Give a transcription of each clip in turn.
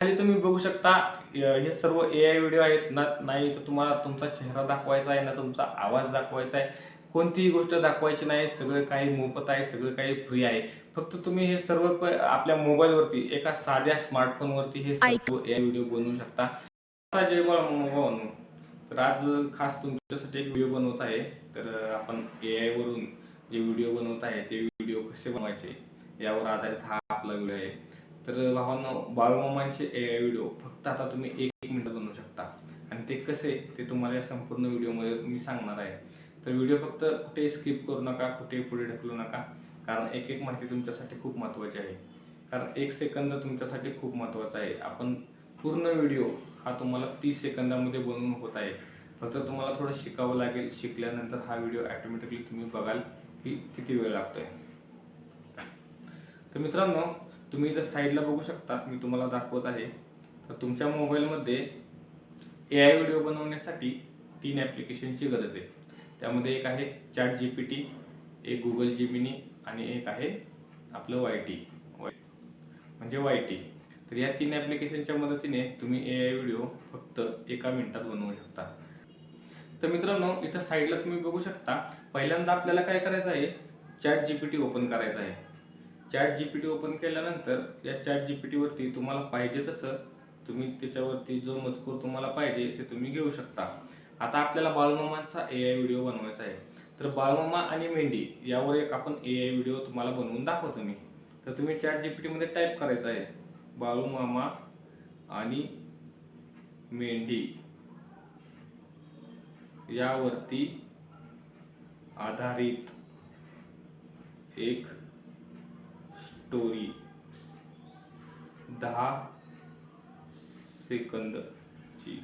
खाली तुम्ही बघू शकता हे सर्व एआय व्हिडिओ आहेत ना. नाही तर तुम्हाला तुमचा चेहरा दाखवायचा आहे ना तुमचा आवाज दाखवायचा आहे. कोणतीही गोष्ट दाखवायची नाही. सगळं काही मोफत आहे, सगळं काही फ्री आहे. फक्त तुम्ही हे सर्व आपल्या मोबाईलवरती एका साध्या स्मार्टफोनवरती हे ऐक सर्व एआय व्हिडिओ बनवू शकता. आता जे बनवू तर आज खास तुमच्यासाठी एक व्हिडिओ बनवत आहे. तर आपण एआय वरून जे व्हिडिओ बनवत आहे ते व्हिडिओ कसे बनवायचे यावर आधारित हा आपला व्हिडिओ आहे. तर भावांनो, बाळूमामांचे एआय व्हिडिओ फक्त आता तुम्ही 1 मिनिटात बनवू शकता आणि ते कसे ते तुम्हाला या संपूर्ण व्हिडिओमध्ये मी सांगणार आहे. तर व्हिडिओ फक्त कुठे स्किप करू नका, कुठे पुढे ढकलू नका, कारण एक एक माहिती तुमच्यासाठी खूप महत्त्वाची आहे. कारण 1 सेकंद तुमच्यासाठी खूप महत्त्वाचा आहे. आपण पूर्ण व्हिडिओ हा तुम्हाला 30 सेकंदामध्ये बनवून होत आहे. फक्त तुम्हाला थोडं शिकावं लागेल. शिकल्यानंतर हा व्हिडिओ ऑटोमॅटिकली तुम्ही बघाल की किती वेळ लागतोय. तर मित्रांनो, तुम्ही इथं साईडला बघू शकता, मी तुम्हाला दाखवत आहे. तर तुमच्या मोबाईलमध्ये एआय व्हिडिओ बनवण्यासाठी 3 ॲप्लिकेशनची गरज आहे. त्यामध्ये एक आहे ChatGPT, एक Google Gemini आणि एक आहे आपलं YT म्हणजे YT. तर या 3 ॲप्लिकेशनच्या मदतीने तुम्ही एआय व्हिडिओ फक्त 1 मिनिटात बनवू शकता. तर मित्रांनो, इथं साईडला तुम्ही बघू शकता, पहिल्यांदा आपल्याला काय करायचं आहे, ChatGPT ओपन करायचं आहे. ChatGPT ओपन केल्यानंतर या ChatGPTवरती तुम्हाला पाहिजे तसं तुम्ही त्याच्यावरती जो मजकूर तुम्हाला पाहिजे ते तुम्ही घेऊ शकता. आता आपल्याला बाळूमामांचा एआय व्हिडिओ बनवायचा आहे. तर बाळूमामा आणि मेंढी यावर एक आपण एआय व्हिडिओ तुम्हाला बनवून दाखवतो मी. तर तुम्ही ChatGPTमध्ये टाईप करायचं आहे, बाळूमामा आणि मेंढी यावरती आधारित एक स्टोरी 10 सेकंदची.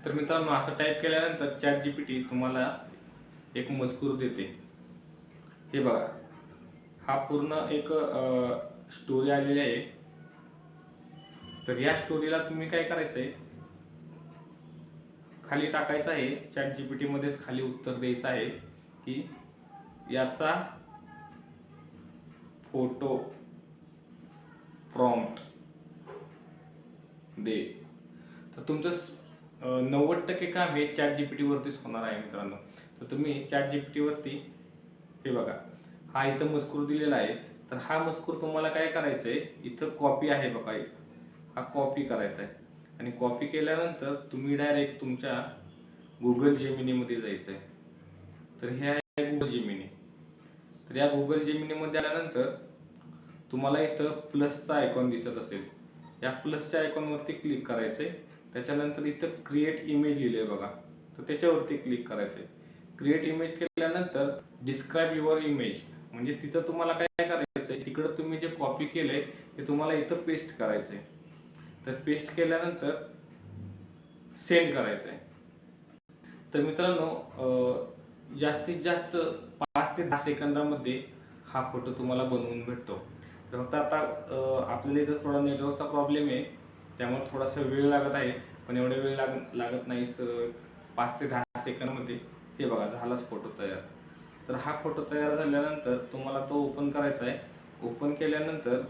तर मित्रांनो, असं टाईप केल्यानंतर ChatGPT तुम्हाला एक मजकूर देते. हे बघा, हा पूर्ण एक स्टोरी आलेली आहे. तर या स्टोरीला तुम्ही काय करायचं आहे, खाली टाकायचं आहे. ChatGPTमध्येच खाली उत्तर द्यायचं आहे की याचा फोटो प्रॉम्प्ट दे. तर तुमचं 90% काम हे ChatGPTवरतीच होणार आहे मित्रांनो. तर तुम्ही ChatGPTवरती हे बघा, हा इथं मजकूर दिलेला आहे. तर हा मजकूर तुम्हाला काय करायचं आहे, इथं कॉपी आहे बघा, हा कॉपी करायचा आहे आणि कॉपी केल्यानंतर तुम्ही डायरेक्ट तुमच्या Google Geminiमध्ये जायचं आहे. तर हे आहे Google Gemini. तर या Google Geminiमध्ये आल्यानंतर तुम्हाला इथं प्लसचा आयकॉन दिसत असेल. या प्लसच्या आयकॉनवरती क्लिक करायचं आहे. त्याच्यानंतर इथं क्रिएट इमेज लिहिलं आहे बघा, तर त्याच्यावरती क्लिक करायचं आहे. क्रिएट इमेज केल्यानंतर डिस्क्राईब युअर इमेज, म्हणजे तिथं तुम्हाला काय करायचं आहे, तिकडं तुम्ही जे कॉपी केलं आहे ते तुम्हाला इथं पेस्ट करायचं आहे. तर पेस्ट केल्यानंतर सेंड करायचं आहे. तर मित्रांनो, जास्तीत जास्त 5 ते 10 सेकंदामध्ये हा फोटो तुम्हाला बनवून भेटतो. तर फक्त आता आपल्याला इथं थोडा नेटवर्कचा प्रॉब्लेम आहे, त्यामुळे थोडासा वेळ लागत आहे. पण एवढा वेळ लागत नाही सर. 5 ते 10 सेकंदमध्ये हे बघा, झालाच फोटो तयार. तर हा फोटो तयार झाल्यानंतर तुम्हाला तो ओपन करायचा आहे. ओपन केल्यानंतर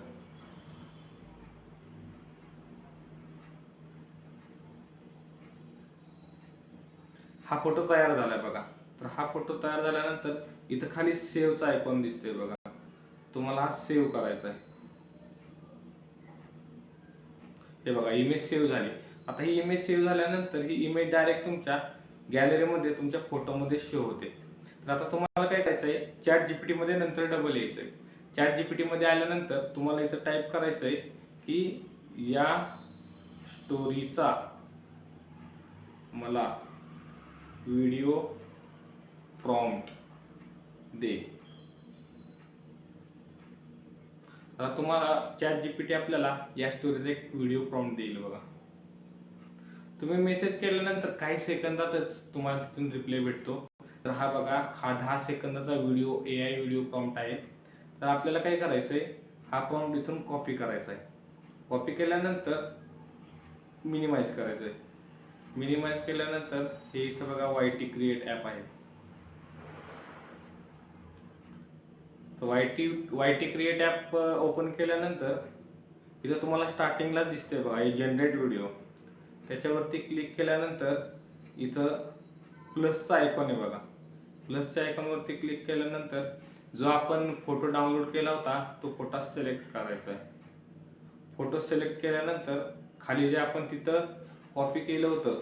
हा फोटो तयार झालाय बघा. तर हा फोटो तयार झाल्यानंतर इथं खाली सेव्हचा आयकॉन दिसतोय बघा, तुम्हाला हा सेव्ह करायचा आहे. हे बघा, इमेज सेव्ह झाली. आता ही इमेज सेव्ह झाल्यानंतर ही इमेज डायरेक्ट तुमच्या गॅलरीमध्ये तुमच्या फोटोमध्ये शो होते. तर आता तुम्हाला काय करायचं आहे, ChatGPTमध्ये नंतर डबल यायचं आहे. ChatGPTमध्ये आल्यानंतर तुम्हाला इथं टाईप करायचं आहे की या स्टोरीचा मला व्हिडिओ प्रॉम्प्ट दे. आता तुम्हाला ChatGPT आपल्याला या स्टोरीचा एक व्हिडिओ प्रॉम्प्ट देईल बघा. तुम्ही मेसेज केल्यानंतर काही सेकंदातच तुम्हाला तिथून रिप्लाय भेटतो. तर हा बघा, हा 10 सेकंदाचा व्हिडिओ एआय व्हिडिओ प्रॉम्प्ट आहे. तर आपल्याला काय करायचं आहे, हा प्रॉम्प्ट इथून कॉपी करायचा आहे. कॉपी केल्यानंतर मिनिमाइज करायचं आहे. मिनिमाइज केल्यानंतर हे इथं बघा YT क्रिएट ॲप आहे. तर YT क्रिएट ॲप ओपन केल्यानंतर इथं तुम्हाला स्टार्टिंगला दिसते बघा हे जनरेट व्हिडिओ, त्याच्यावरती क्लिक केल्यानंतर इथं प्लसचा आयकॉन आहे बघा. प्लसच्या आयकॉनवरती क्लिक केल्यानंतर जो आपण फोटो डाउनलोड केला होता तो फोटो सिलेक्ट करायचा आहे. फोटो सिलेक्ट केल्यानंतर खाली जे आपण तिथं कॉपी केलं होतं,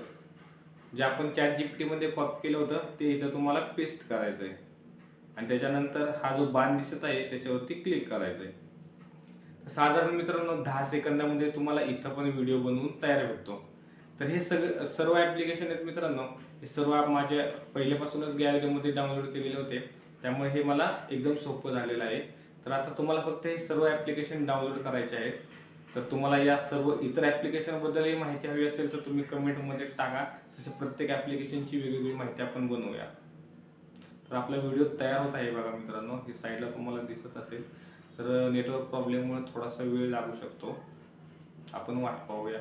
जे आपण ChatGPT मध्ये कॉपी केलं होतं ते इथं तुम्हाला पेस्ट करायचं आहे आणि त्याच्यानंतर हा जो बाण दिसत आहे त्याच्यावरती क्लिक करायचं आहे. साधारण मित्रांनो 10 सेकंदामध्ये तुम्हाला इथं पण व्हिडिओ बनवून तयार भेटतो. तर हे सर्व ॲप्लिकेशन आहेत मित्रांनो, हे सर्व ॲप माझ्या पहिल्यापासूनच गॅलरीमध्ये डाउनलोड केलेले होते, त्यामुळे हे मला एकदम सोपं झालेलं आहे. तर आता तुम्हाला फक्त हे सर्व ॲप्लिकेशन डाउनलोड करायचे आहेत. तर तुम्हाला या सर्व इतर ॲप्लिकेशनबद्दलही माहिती हवी असेल तर तुम्ही कमेंटमध्ये टाका, तसे प्रत्येक ॲप्लिकेशनची वेगवेगळी माहिती आपण बनवूया. तर आपला व्हिडिओ तयार होत आहे बघा मित्रांनो, ही साईडला तुम्हाला दिसत असेल. तर नेटवर्क प्रॉब्लेममुळे थोडासा वेळ लागू शकतो, आपण वाट पाहूया.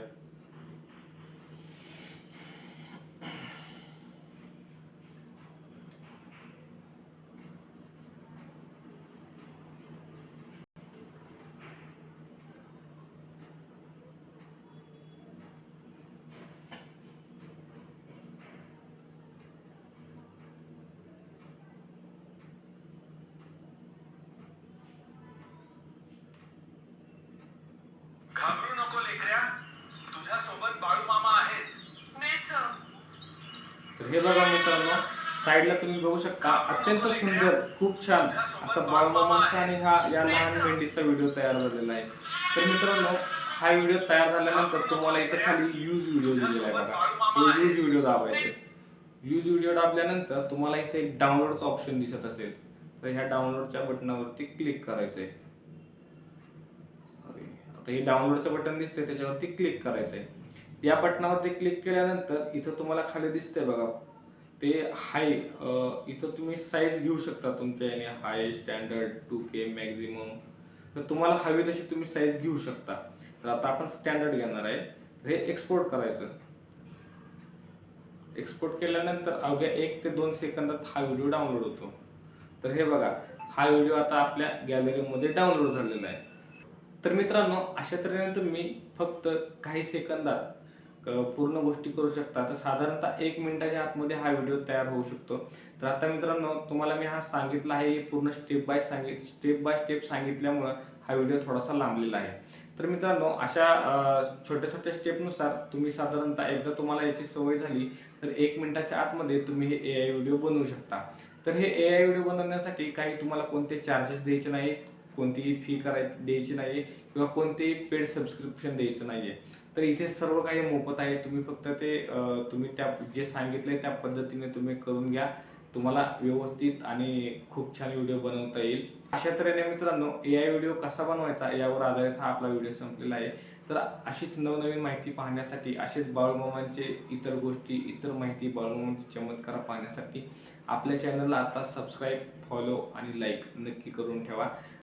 घाबरू नको लेकऱ्या, तुझ्या सोबत बाळू मामा आहेत. तर हे बघा मित्रांनो, साईडला तुम्ही बघू शकता अत्यंत सुंदर, खूप छान असं बाळूमामांचा आणि या लहान मेंढीचा व्हिडिओ तयार झालेला आहे. तर मित्रांनो, हा व्हिडिओ तयार झाल्यानंतर तुम्हाला इथं खाली यूज व्हिडिओ दिलेला आहे बघा, हे यूज व्हिडिओ दाबायचे. यूज व्हिडिओ दाबल्यानंतर तुम्हाला इथे एक डाउनलोडचा ऑप्शन दिसत असेल, तर ह्या डाउनलोडच्या बटनावरती क्लिक करायचं आहे. आता हे डाउनलोडचं बटन दिसते त्याच्यावरती क्लिक करायचं आहे. या बटनावरती क्लिक केल्यानंतर इथं तुम्हाला खाली दिसतंय बघा, ते हाय, इथं तुम्ही साईज घेऊ शकता तुमच्या याने, हाय, स्टँडर्ड, 2K, मॅक्झिमम. तर तुम्हाला हवी तशी तुम्ही साईज घेऊ शकता. तर आता आपण स्टँडर्ड घेणार आहे. तर हे एक्सपोर्ट करायचं. एक्सपोर्ट केल्यानंतर अवघ्या 1 ते 2 सेकंदात हा व्हिडिओ डाउनलोड होतो. तर हे बघा, हा व्हिडिओ आता आपल्या गॅलरीमध्ये डाउनलोड झालेला आहे. तर मित्रांनो, अशा तऱ्हेने तुम्ही फक्त काही सेकंदात पूर्ण गोष्टी करू शकता. तर साधारणतः 1 मिनिटाच्या आतमध्ये हा व्हिडिओ तयार होऊ शकतो. तर आता मित्रांनो, तुम्हाला मी हा सांगितला आहे, पूर्ण स्टेप बाय स्टेप सांगितल्यामुळं हा व्हिडिओ थोडासा लांबलेला आहे. तर मित्रांनो, अशा छोट्या छोट्या स्टेपनुसार तुम्ही साधारणतः एकदा तुम्हाला याची सवय झाली तर 1 मिनिटाच्या आतमध्ये तुम्ही हे AI व्हिडिओ बनवू शकता. तर हे AI व्हिडिओ बनवण्यासाठी काही तुम्हाला कोणते चार्जेस द्यायचे नाहीत, कोणतीही फी द्यायची नाही किंवा कोणतेही पेड सबस्क्रिप्शन द्यायचं नाहीये. तर इथे सर्व काही मोफत आहे. तुम्ही फक्त ते तुम्ही जे सांगितलंय त्या पद्धतीने तुम्ही करून घ्या. तुम्हाला व्यवस्थित आणि खूप छान व्हिडिओ बनवता येईल. अशा तऱ्हेने मित्रांनो, AI व्हिडिओ कसा बनवायचा यावर आधारित हा आपला व्हिडिओ संपलेला आहे. तर अशीच नवनवीन माहिती पाहण्यासाठी, असेच बाळूमामांचे इतर गोष्टी, इतर माहिती, बाळूमामांचे चमत्कार पाहण्यासाठी आपल्या चॅनलला आता सबस्क्राईब, फॉलो आणि लाईक नक्की करून ठेवा.